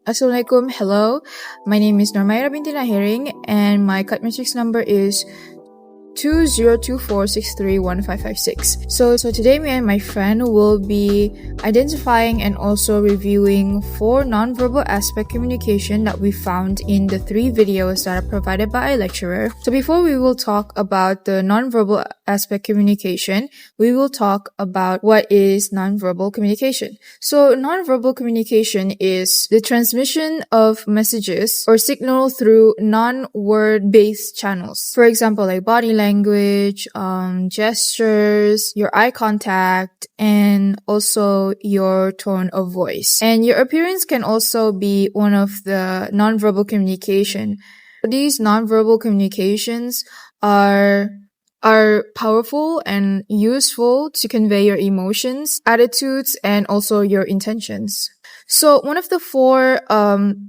Assalamualaikum. Hello. My name is Normaira binti Nahiring and my cut matrix number is 2024631556. So today me and my friend will be identifying and also reviewing 4 nonverbal aspect communication that we found in the 3 videos that are provided by our lecturer. So before we will talk about the nonverbal aspect communication, we will talk about what is nonverbal communication. So nonverbal communication is the transmission of messages or signal through non-word based channels. For example, like body language, gestures, your eye contact, and also your tone of voice. And your appearance can also be one of the nonverbal communication. These nonverbal communications are powerful and useful to convey your emotions, attitudes, and also your intentions. So one of the 4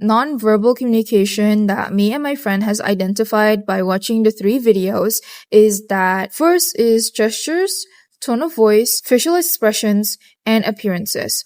nonverbal communication that me and my friend has identified by watching the 3 videos is that first is gestures, tone of voice, facial expressions, and appearances.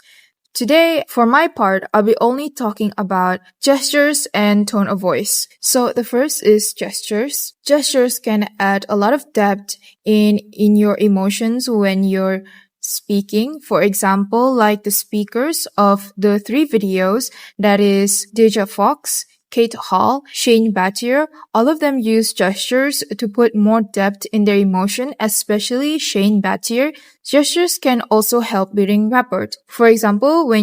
Today, for my part, I'll be only talking about gestures and tone of voice. So the first is gestures. Gestures can add a lot of depth in your emotions when you're speaking. For example, like the speakers of the 3 videos, that is Deja Fox, Kate Hall, Shane Battier, all of them use gestures to put more depth in their emotion, especially Shane Battier. Gestures can also help building rapport. For example,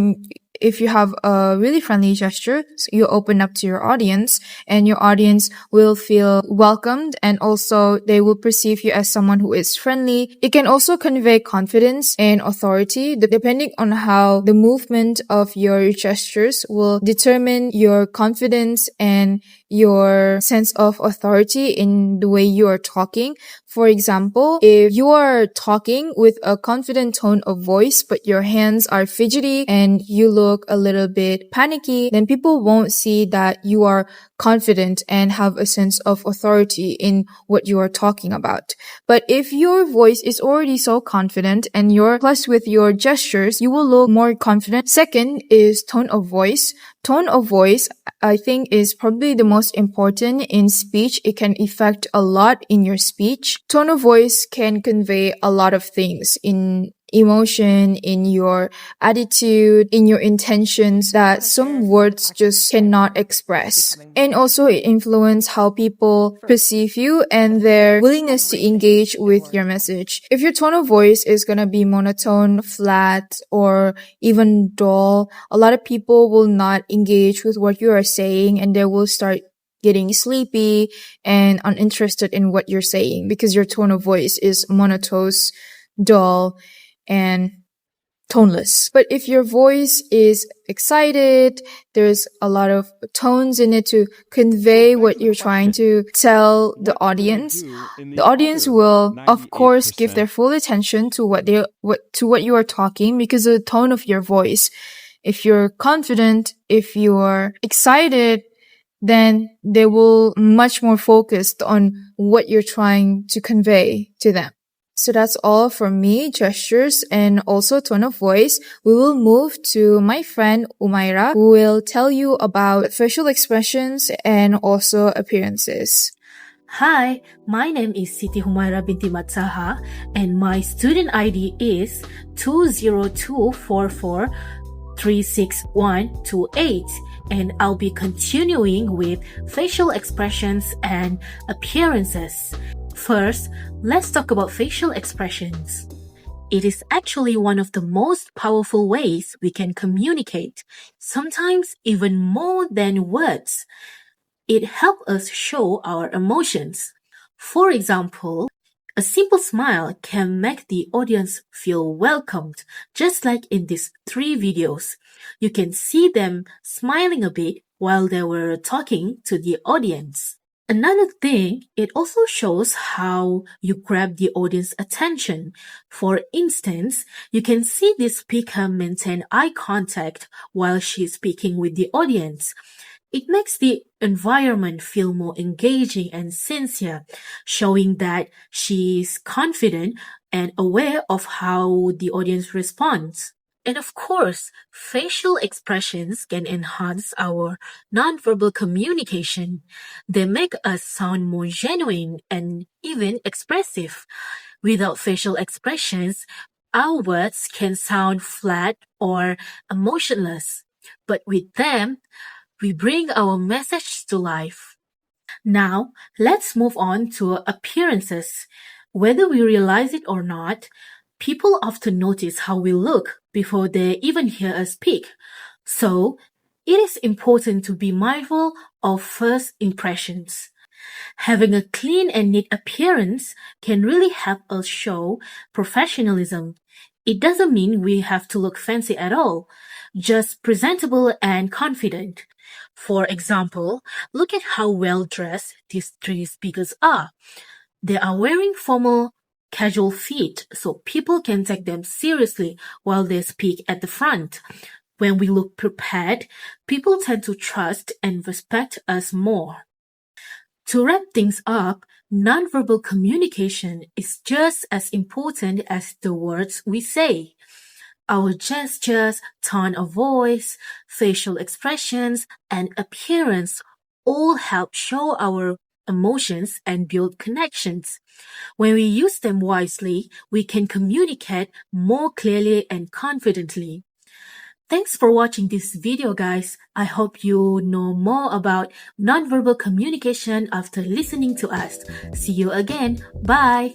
if you have a really friendly gesture, so you open up to your audience and your audience will feel welcomed and also they will perceive you as someone who is friendly. It can also convey confidence and authority. Depending on how the movement of your gestures will determine your confidence and your sense of authority in the way you are talking. For example, if you are talking with a confident tone of voice, but your hands are fidgety and you look a little bit panicky, then people won't see that you are confident and have a sense of authority in what you are talking about. But if your voice is already so confident and you're plus with your gestures, you will look more confident. Second is tone of voice. Tone of voice, I think, is probably the most important in speech. It can affect a lot in your speech. Tone of voice can convey a lot of things in emotion, in your attitude, in your intentions that some words just cannot express. And also it influences how people perceive you and their willingness to engage with your message. If your tone of voice is gonna be monotone, flat, or even dull, a lot of people will not engage with what you are saying and they will start getting sleepy and uninterested in what you're saying because your tone of voice is monotone, dull, and toneless. But if your voice is excited, there's a lot of tones in it to convey what you're trying to tell the audience. The audience will, of course, give their full attention to what you are talking because of the tone of your voice. If you're confident, if you're excited, then they will much more focused on what you're trying to convey to them. So that's all from me, gestures and also tone of voice. We will move to my friend Umaira, who will tell you about facial expressions and also appearances. Hi, my name is Siti Humaira binti Matsaha and my student ID is 20244361128 and I'll be continuing with facial expressions and appearances. First, let's talk about facial expressions. It is actually one of the most powerful ways we can communicate, sometimes even more than words. It helps us show our emotions. For example, a simple smile can make the audience feel welcomed, just like in these 3 videos. You can see them smiling a bit while they were talking to the audience. Another thing, it also shows how you grab the audience attention. For instance, you can see the speaker maintain eye contact while she's speaking with the audience. It makes the environment feel more engaging and sincere, showing that she is confident and aware of how the audience responds. And of course, facial expressions can enhance our nonverbal communication. They make us sound more genuine and even expressive. Without facial expressions, our words can sound flat or emotionless. But with them, we bring our message to life. Now, let's move on to appearances. Whether we realize it or not, people often notice how we look before they even hear us speak. So, it is important to be mindful of first impressions. Having a clean and neat appearance can really help us show professionalism. It doesn't mean we have to look fancy at all, just presentable and confident. For example, look at how well dressed these three speakers are. They are wearing formal, casual fit so people can take them seriously while they speak at the front. When we look prepared, people tend to trust and respect us more. To wrap things up, nonverbal communication is just as important as the words we say. Our gestures, tone of voice, facial expressions, and appearance all help show our emotions and build connections. When we use them wisely, we can communicate more clearly and confidently. Thanks for watching this video, guys. I hope you know more about nonverbal communication after listening to us. See you again. Bye!